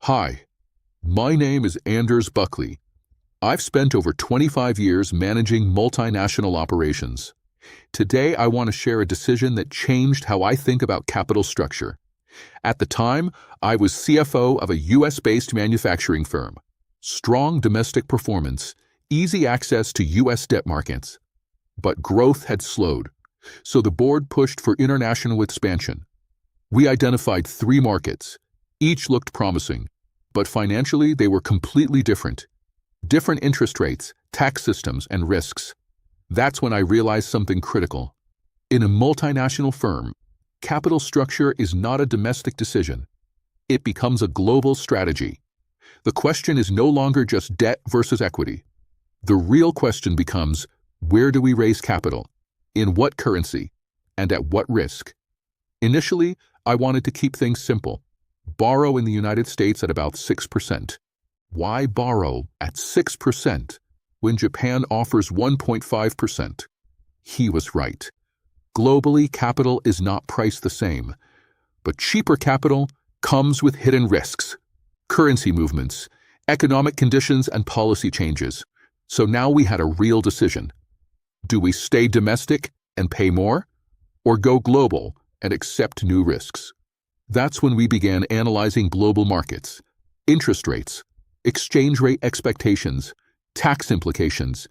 Hi, my name is Anders Buckley. I've spent over 25 years managing multinational operations. Today, I want to share a decision that changed how I think about capital structure. At the time, I was CFO of a US-based manufacturing firm. Strong domestic performance, easy access to US debt markets. But growth had slowed, so the board pushed for international expansion. We identified 3 markets. Each looked promising, but financially they were completely different. Different interest rates, tax systems, and risks. That's when I realized something critical. In a multinational firm, capital structure is not a domestic decision. It becomes a global strategy. The question is no longer just debt versus equity. The real question becomes, where do we raise capital? In what currency? And at what risk? Initially, I wanted to keep things simple. Borrow in the United States at about 6%. Why borrow at 6% when Japan offers 1.5%? He was right. Globally, capital is not priced the same, but cheaper capital comes with hidden risks, currency movements, economic conditions, and policy changes. So now we had a real decision. Do we stay domestic and pay more, or go global and accept new risks? That's when we began analyzing global markets, interest rates, exchange rate expectations, tax implications,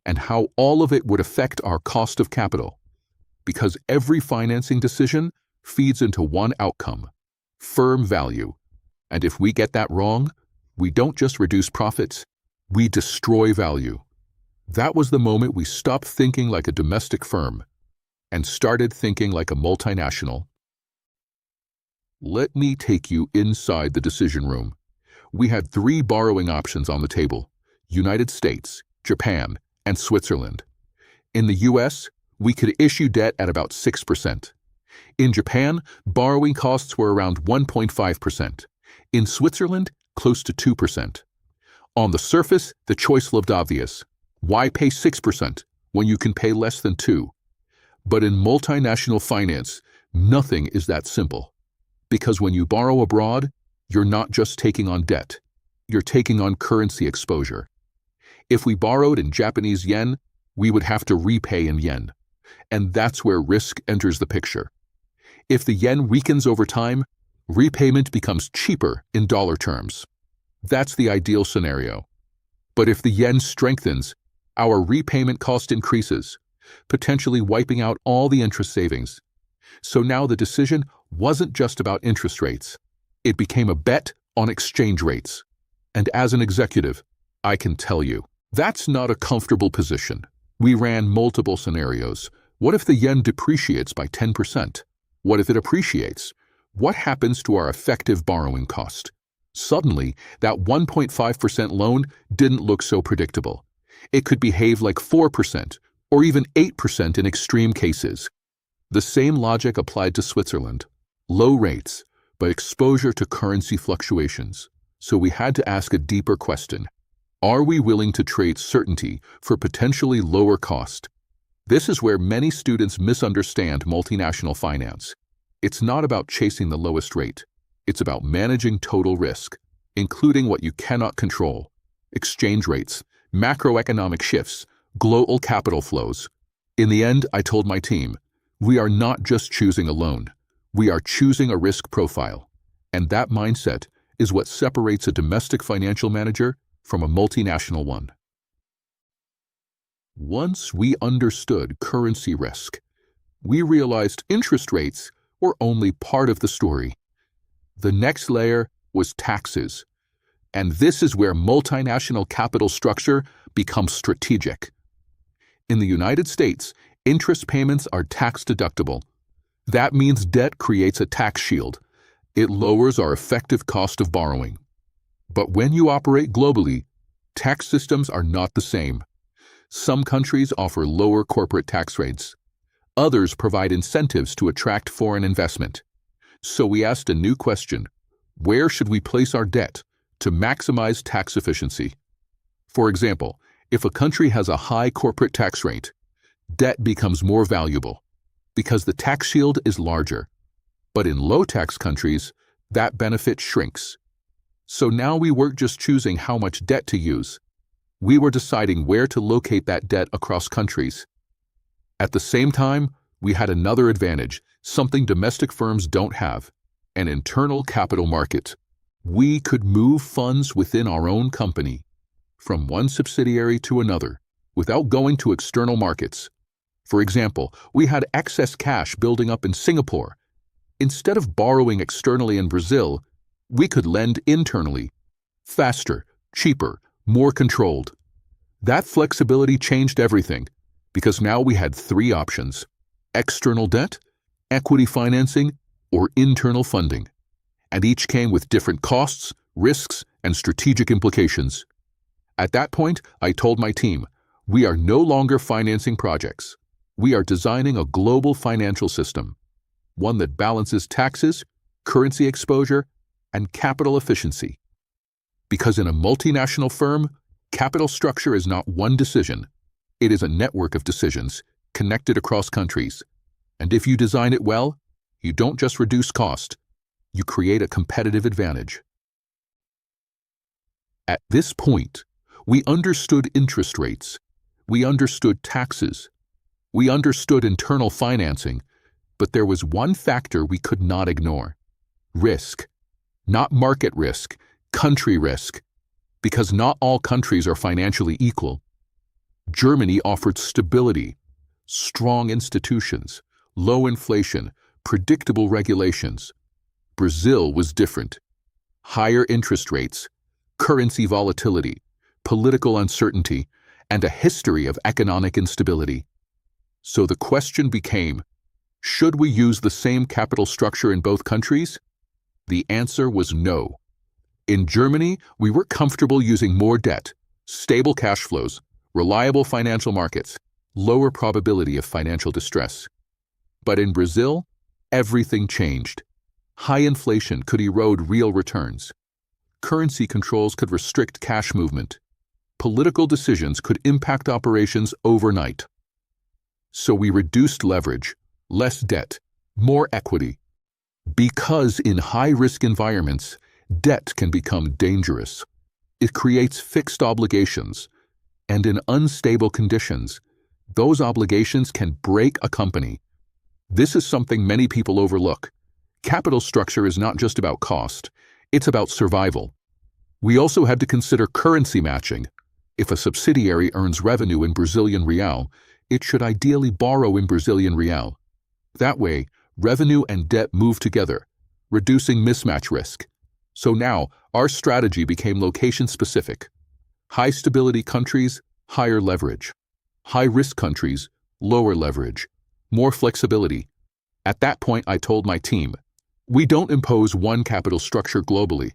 and how all of it would affect our cost of capital. Because every financing decision feeds into one outcome, firm value. And if we get that wrong, we don't just reduce profits, we destroy value. That was the moment we stopped thinking like a domestic firm and started thinking like a multinational. Let me take you inside the decision room. We had 3 borrowing options on the table: United States, Japan, and Switzerland. In the US, we could issue debt at about 6%. In Japan, borrowing costs were around 1.5%. In Switzerland, close to 2%. On the surface, the choice looked obvious. Why pay 6% when you can pay less than 2%? But in multinational finance, nothing is that simple. Because when you borrow abroad, you're not just taking on debt, you're taking on currency exposure. If we borrowed in Japanese yen, we would have to repay in yen. And that's where risk enters the picture. If the yen weakens over time, repayment becomes cheaper in dollar terms. That's the ideal scenario. But if the yen strengthens, our repayment cost increases, potentially wiping out all the interest savings. So now the decision wasn't just about interest rates. It became a bet on exchange rates. And as an executive, I can tell you, that's not a comfortable position. We ran multiple scenarios. What if the yen depreciates by 10%? What if it appreciates? What happens to our effective borrowing cost? Suddenly, that 1.5% loan didn't look so predictable. It could behave like 4% or even 8% in extreme cases. The same logic applied to Switzerland. Low rates, but exposure to currency fluctuations. So we had to ask a deeper question. Are we willing to trade certainty for potentially lower cost? This is where many students misunderstand multinational finance. It's not about chasing the lowest rate. It's about managing total risk, including what you cannot control: exchange rates, macroeconomic shifts, global capital flows. In the end, I told my team, we are not just choosing a loan. We are choosing a risk profile. And that mindset is what separates a domestic financial manager from a multinational one. Once we understood currency risk, we realized interest rates were only part of the story. The next layer was taxes. And this is where multinational capital structure becomes strategic. In the United States, interest payments are tax-deductible. That means debt creates a tax shield. It lowers our effective cost of borrowing. But when you operate globally, tax systems are not the same. Some countries offer lower corporate tax rates. Others provide incentives to attract foreign investment. So we asked a new question: where should we place our debt to maximize tax efficiency? For example, if a country has a high corporate tax rate, debt becomes more valuable because the tax shield is larger. But in low-tax countries, that benefit shrinks. So now we weren't just choosing how much debt to use. We were deciding where to locate that debt across countries. At the same time, we had another advantage, something domestic firms don't have: an internal capital market. We could move funds within our own company, from one subsidiary to another, without going to external markets. For example, we had excess cash building up in Singapore. Instead of borrowing externally in Brazil, we could lend internally, faster, cheaper, more controlled. That flexibility changed everything, because now we had three options: external debt, equity financing, or internal funding. And each came with different costs, risks, and strategic implications. At that point, I told my team, we are no longer financing projects. We are designing a global financial system, one that balances taxes, currency exposure, and capital efficiency. Because in a multinational firm, capital structure is not one decision. It is a network of decisions connected across countries. And if you design it well, you don't just reduce cost, you create a competitive advantage. At this point, we understood interest rates, we understood taxes, we understood internal financing, but there was one factor we could not ignore: risk. Not market risk, country risk, because not all countries are financially equal. Germany offered stability, strong institutions, low inflation, predictable regulations. Brazil was different: higher interest rates, currency volatility, political uncertainty, and a history of economic instability. So the question became, should we use the same capital structure in both countries? The answer was no. In Germany, we were comfortable using more debt, stable cash flows, reliable financial markets, lower probability of financial distress. But in Brazil, everything changed. High inflation could erode real returns. Currency controls could restrict cash movement. Political decisions could impact operations overnight. So we reduced leverage, less debt, more equity. Because in high-risk environments, debt can become dangerous. It creates fixed obligations, and in unstable conditions, those obligations can break a company. This is something many people overlook. Capital structure is not just about cost, it's about survival. We also had to consider currency matching. If a subsidiary earns revenue in Brazilian real, it should ideally borrow in Brazilian real. That way, revenue and debt move together, reducing mismatch risk. So now, our strategy became location-specific. High-stability countries, higher leverage. High-risk countries, lower leverage. More flexibility. At that point, I told my team, we don't impose one capital structure globally.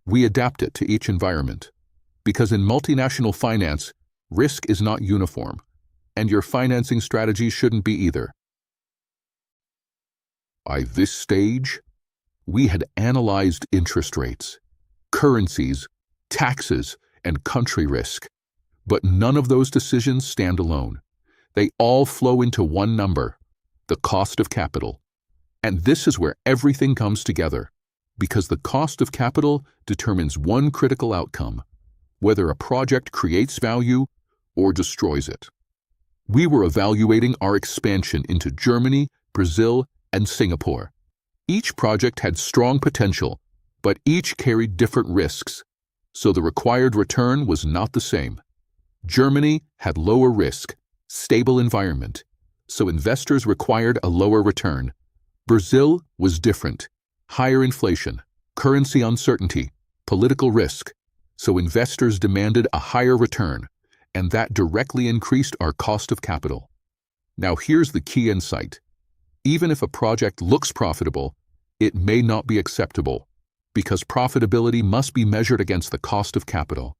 We adapt it to each environment. Because in multinational finance, risk is not uniform, and your financing strategy shouldn't be either. By this stage, we had analyzed interest rates, currencies, taxes, and country risk. But none of those decisions stand alone. They all flow into one number: the cost of capital. And this is where everything comes together, because the cost of capital determines one critical outcome: whether a project creates value or destroys it. We were evaluating our expansion into Germany, Brazil, and Singapore. Each project had strong potential, but each carried different risks, so the required return was not the same. Germany had lower risk, stable environment, so investors required a lower return. Brazil was different: higher inflation, currency uncertainty, political risk, so investors demanded a higher return, and that directly increased our cost of capital. Now here's the key insight. Even if a project looks profitable, it may not be acceptable, because profitability must be measured against the cost of capital.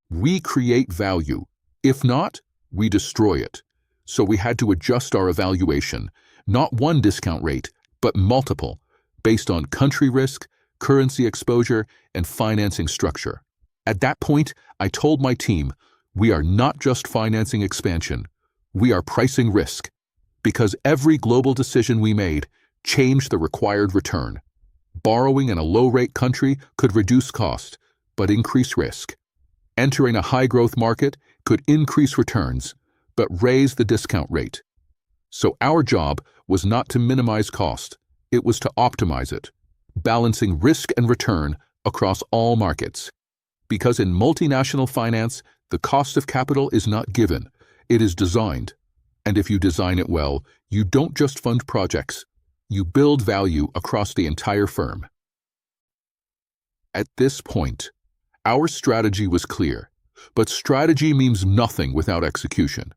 We create value. If not, we destroy it. So we had to adjust our evaluation, not one discount rate, but multiple, based on country risk, currency exposure, and financing structure. At that point, I told my team, we are not just financing expansion, we are pricing risk, because every global decision we made changed the required return. Borrowing in a low-rate country could reduce cost, but increase risk. Entering a high-growth market could increase returns, but raise the discount rate. So our job was not to minimize cost, it was to optimize it, balancing risk and return across all markets. Because in multinational finance, the cost of capital is not given, it is designed. And if you design it well, you don't just fund projects, you build value across the entire firm. At this point, our strategy was clear, but strategy means nothing without execution.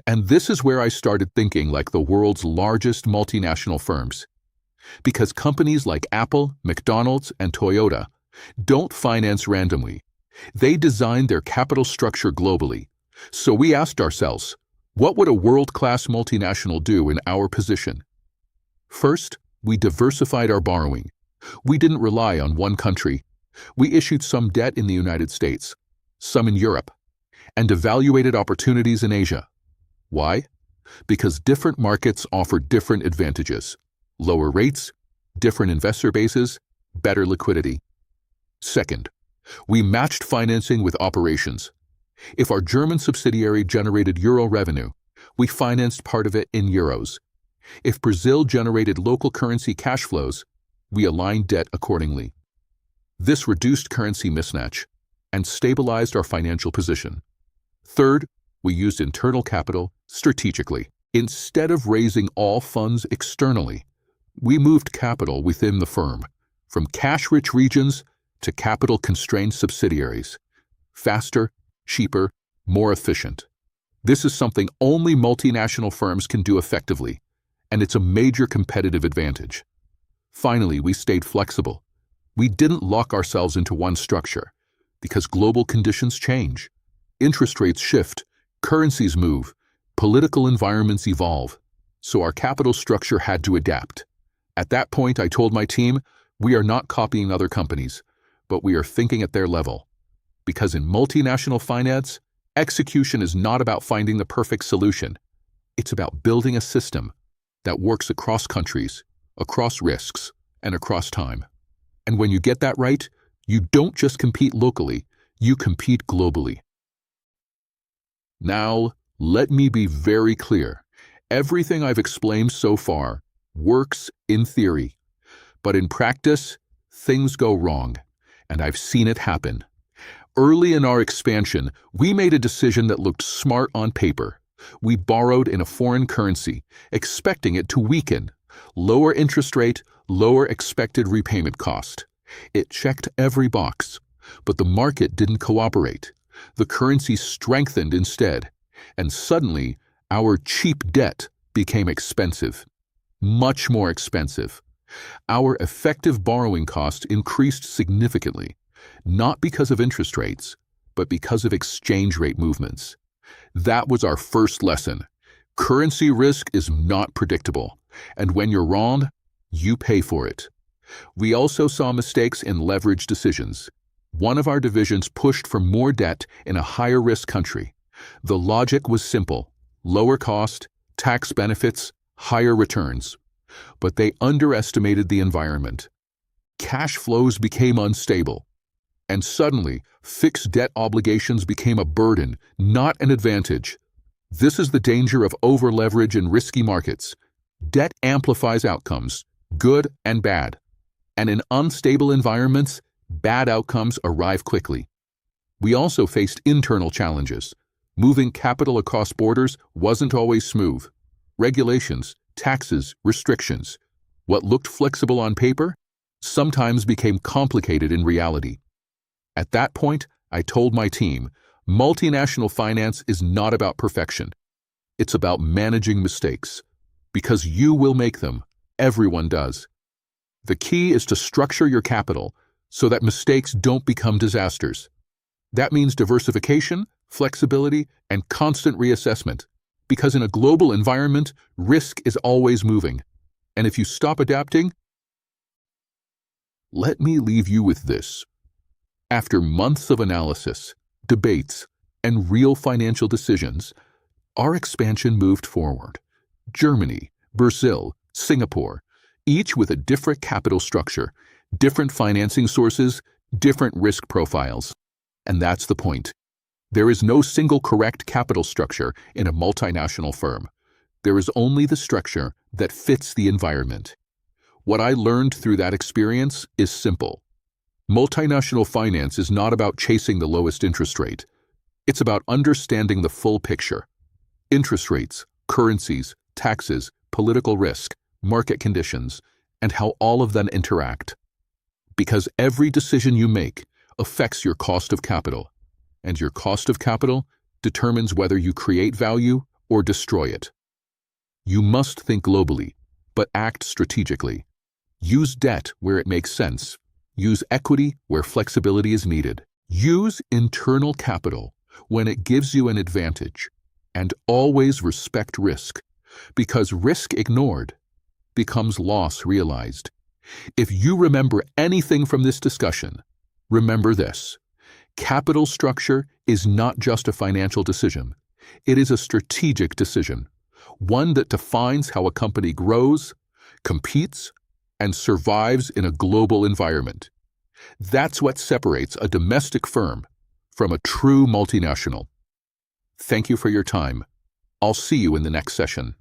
And this is where I started thinking like the world's largest multinational firms. Because companies like Apple, McDonald's, and Toyota don't finance randomly. They design their capital structure globally. So we asked ourselves, what would a world-class multinational do in our position? First, we diversified our borrowing. We didn't rely on one country. We issued some debt in the United States, some in Europe, and evaluated opportunities in Asia. Why? Because different markets offer different advantages. Lower rates, different investor bases, better liquidity. Second, we matched financing with operations. If our German subsidiary generated euro revenue, we financed part of it in euros. If Brazil generated local currency cash flows, we aligned debt accordingly. This reduced currency mismatch and stabilized our financial position. Third, we used internal capital strategically. Instead of raising all funds externally, we moved capital within the firm, from cash-rich regions to capital-constrained subsidiaries. Faster, cheaper, more efficient. This is something only multinational firms can do effectively, and it's a major competitive advantage. Finally, we stayed flexible. We didn't lock ourselves into one structure, because global conditions change. Interest rates shift, currencies move, political environments evolve, so our capital structure had to adapt. At that point, I told my team, we are not copying other companies, but we are thinking at their level. Because in multinational finance, execution is not about finding the perfect solution. It's about building a system that works across countries, across risks, and across time. And when you get that right, you don't just compete locally, you compete globally. Now, let me be very clear. Everything I've explained so far works in theory, but in practice, things go wrong, and I've seen it happen. Early in our expansion, we made a decision that looked smart on paper. We borrowed in a foreign currency, expecting it to weaken. Lower interest rate, lower expected repayment cost. It checked every box, but the market didn't cooperate. The currency strengthened instead, and suddenly our cheap debt became expensive. Much more expensive. Our effective borrowing cost increased significantly, not because of interest rates, but because of exchange rate movements. That was our first lesson. Currency risk is not predictable, and when you're wrong, you pay for it. We also saw mistakes in leverage decisions. One of our divisions pushed for more debt in a higher-risk country. The logic was simple: lower cost, tax benefits, higher returns. But they underestimated the environment. Cash flows became unstable. And suddenly, fixed debt obligations became a burden, not an advantage. This is the danger of over-leverage in risky markets. Debt amplifies outcomes, good and bad. And in unstable environments, bad outcomes arrive quickly. We also faced internal challenges. Moving capital across borders wasn't always smooth. Regulations, taxes, restrictions. What looked flexible on paper sometimes became complicated in reality. At that point, I told my team, multinational finance is not about perfection. It's about managing mistakes. Because you will make them. Everyone does. The key is to structure your capital so that mistakes don't become disasters. That means diversification, flexibility, and constant reassessment. Because in a global environment, risk is always moving. And if you stop adapting, let me leave you with this. After months of analysis, debates, and real financial decisions, our expansion moved forward. Germany, Brazil, Singapore, each with a different capital structure, Different financing sources, different risk profiles. And that's the point. There is no single correct capital structure in a multinational firm. There is only the structure that fits the environment. What I learned through that experience is simple. Multinational finance is not about chasing the lowest interest rate. It's about understanding the full picture. Interest rates, currencies, taxes, political risk, market conditions, and how all of them interact. Because every decision you make affects your cost of capital, and your cost of capital determines whether you create value or destroy it. You must think globally, but act strategically. Use debt where it makes sense. Use equity where flexibility is needed. Use internal capital when it gives you an advantage. And always respect risk, because risk ignored becomes loss realized. If you remember anything from this discussion, remember this. Capital structure is not just a financial decision. It is a strategic decision, one that defines how a company grows, competes, and survives in a global environment. That's what separates a domestic firm from a true multinational. Thank you for your time. I'll see you in the next session.